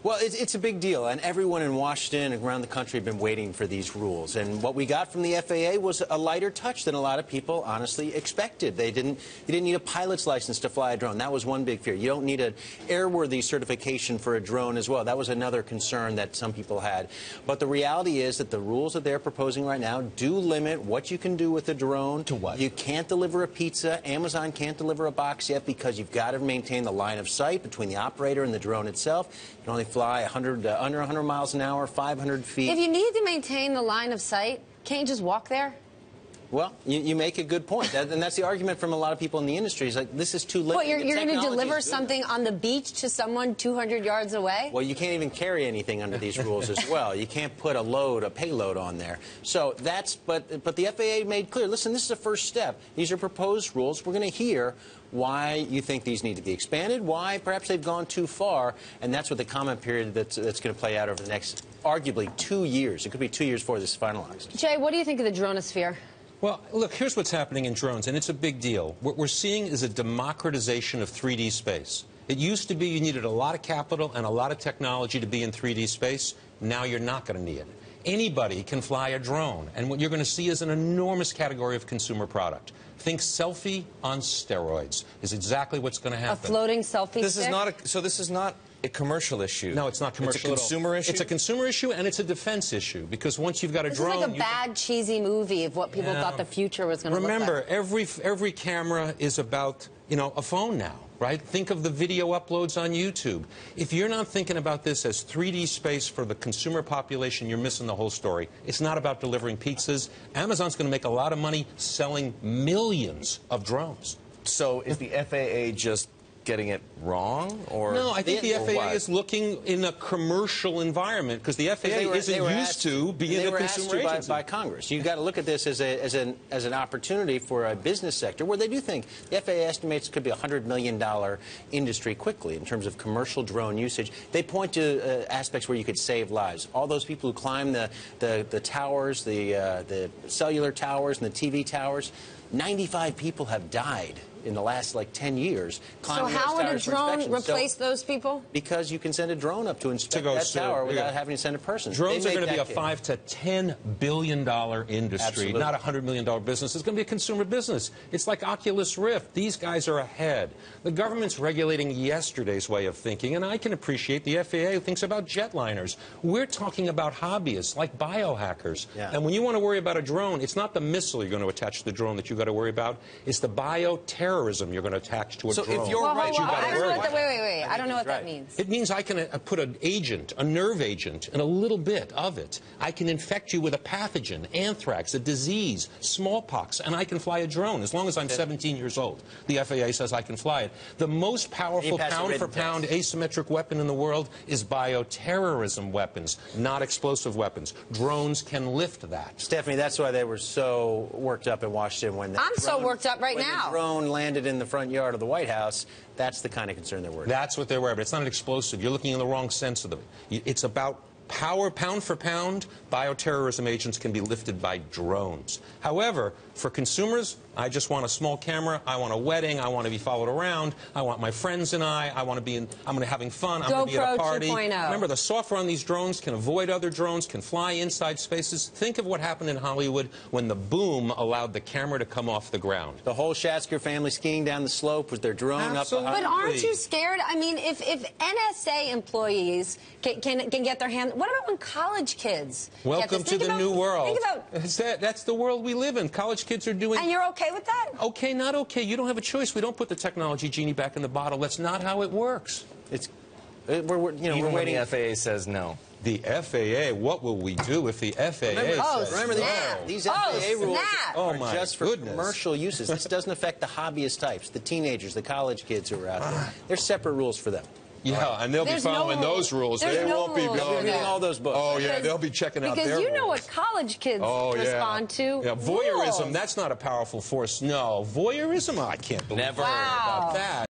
Well, it's a big deal, and everyone in Washington and around the country have been waiting for these rules. And what we got from the FAA was a lighter touch than a lot of people honestly expected. You didn't need a pilot's license to fly a drone. That was one big fear. You don't need an airworthy certification for a drone as well. That was another concern that some people had. But the reality is that the rules that they're proposing right now do limit what you can do with a drone. To what? You can't deliver a pizza. Amazon can't deliver a box yet because you've got to maintain the line of sight between the operator and the drone itself. You can only fly under 100 miles an hour, 500 feet. If you need to maintain the line of sight, can't you just walk there? Well, you make a good point, and that's the argument from a lot of people in the industry. It's like, this is too limited. What, you're going to deliver something on the beach to someone 200 yards away? Well, you can't even carry anything under these rules as well. You can't put a payload on there. So but the FAA made clear, listen, this is a first step. These are proposed rules. We're going to hear why you think these need to be expanded, why perhaps they've gone too far, and that's what the comment period that's going to play out over the next, arguably, 2 years. It could be 2 years before this is finalized. Jay, what do you think of the dronosphere? Well, look, here's what's happening in drones, and it's a big deal. What we're seeing is a democratization of 3D space. It used to be you needed a lot of capital and a lot of technology to be in 3D space. Now you're not going to need it. Anybody can fly a drone, and what you're going to see is an enormous category of consumer product. Think selfie on steroids is exactly what's going to happen. A floating selfie stick? So this is not a commercial issue. No, it's not commercial. It's a consumer issue? It's a consumer issue, and it's a defense issue, because once you've got a drone... This is like a bad, cheesy movie of what people thought the future was going to look like. Remember, every camera is about, a phone now, right? Think of the video uploads on YouTube. If you're not thinking about this as 3D space for the consumer population, you're missing the whole story. It's not about delivering pizzas. Amazon's going to make a lot of money selling millions of drones. So is the FAA just getting it wrong, or no? I think the FAA is looking in a commercial environment, because the FAA isn't used to being a consumer agency. By Congress. You've got to look at this as an opportunity for a business sector where they do think the FAA estimates it could be a $100 million industry quickly in terms of commercial drone usage. They point to aspects where you could save lives. All those people who climb the towers, the cellular towers and the TV towers, 95 people have died in the last, 10 years. So how would a drone replace those people? Because you can send a drone up to inspect that tower without having to send a person. Drones are going to be a $5 to $10 billion industry, not a $100 million business. It's going to be a consumer business. It's like Oculus Rift. These guys are ahead. The government's regulating yesterday's way of thinking, and I can appreciate the FAA thinks about jetliners. We're talking about hobbyists like biohackers. Yeah. And when you want to worry about a drone, it's not the missile you're going to attach to the drone that you've got to worry about. It's the bioterrorism you're going to attach to a drone. So if you're right, you've got to worry about. Wait. I don't know what that means. It means I can put an agent, a nerve agent, and a little bit of it. I can infect you with a pathogen, anthrax, a disease, smallpox, and I can fly a drone as long as I'm 17 years old. The FAA says I can fly it. The most powerful pound-for-pound asymmetric weapon in the world is bioterrorism weapons, not explosive weapons. Drones can lift that. Stephanie, that's why they were so worked up in Washington when I'm so worked up right now. The drone landed in the front yard of the White House. That's the kind of concern they're worried about. That's what they're worried about. It's not an explosive. You're looking in the wrong sense of them. It's about power, pound for pound. Bioterrorism agents can be lifted by drones. However, for consumers, I just want a small camera. I want a wedding. I want to be followed around. I want my friends and I want to be I'm going to having fun. I'm going to be at a party. 2.0. Remember, the software on these drones can avoid other drones, can fly inside spaces. Think of what happened in Hollywood when the boom allowed the camera to come off the ground. The whole Shatsker family skiing down the slope with their drone up behind. But aren't you scared? I mean, if NSA employees can get their hands... What about when college kids... Welcome to the new world. That's the world we live in. College kids are doing... And you're okay with that? Okay, not okay. You don't have a choice. We don't put the technology genie back in the bottle. That's not how it works. We're waiting. The FAA says no. The FAA, what will we do if the FAA says remember these FAA rules are just for goodness. Commercial uses. This doesn't affect the hobbyist types, the teenagers, the college kids who are out there. There's separate rules for them. Yeah, and they'll be following those rules. They won't be reading all those books. Oh, yeah, they'll be checking out their rules. Because you know what college kids respond to. Yeah, voyeurism, that's not a powerful force. No, voyeurism, I can't believe about that.